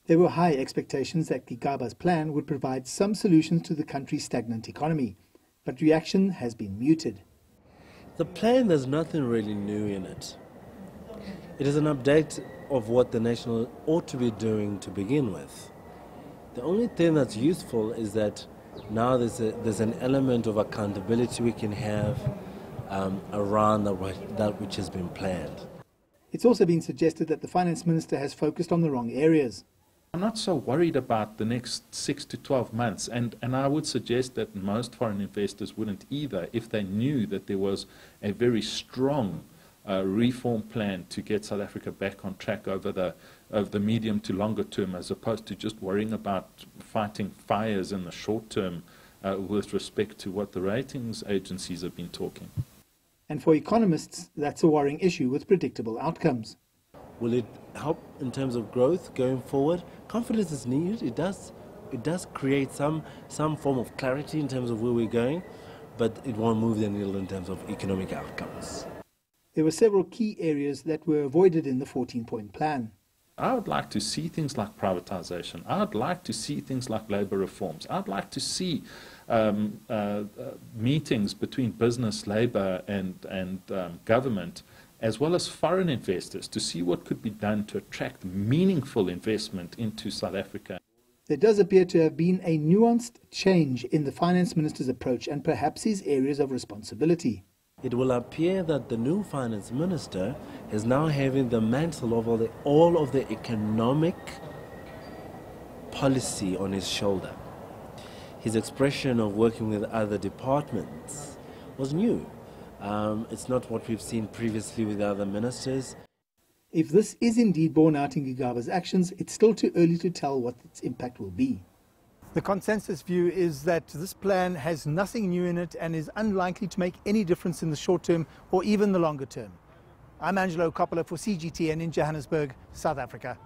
There were high expectations that Gigaba's plan would provide some solutions to the country's stagnant economy, but reaction has been muted. The plan, there's nothing really new in it. It is an update of what the nation ought to be doing to begin with. The only thing that's useful is that now there's an element of accountability we can have around that which has been planned. It's also been suggested that the Finance Minister has focused on the wrong areas. I'm not so worried about the next 6 to 12 months, and I would suggest that most foreign investors wouldn't either if they knew that there was a very strong reform plan to get South Africa back on track over the medium to longer term, as opposed to just worrying about fighting fires in the short term with respect to what the ratings agencies have been talking. And for economists, that's a worrying issue with predictable outcomes. Will it help in terms of growth going forward? Confidence is needed. It does create some form of clarity in terms of where we're going, but it won't move the needle in terms of economic outcomes. There were several key areas that were avoided in the 14-point plan. I would like to see things like privatisation. I would like to see things like labour reforms. I'd like to see meetings between business, labour and government, as well as foreign investors, to see what could be done to attract meaningful investment into South Africa. There does appear to have been a nuanced change in the Finance Minister's approach and perhaps his areas of responsibility. It will appear that the new Finance Minister is now having the mantle of all of the economic policy on his shoulder. His expression of working with other departments was new. It's not what we've seen previously with other ministers. If this is indeed borne out in Gigaba's actions, it's still too early to tell what its impact will be. The consensus view is that this plan has nothing new in it and is unlikely to make any difference in the short term or even the longer term. I'm Angelo Coppola for CGTN in Johannesburg, South Africa.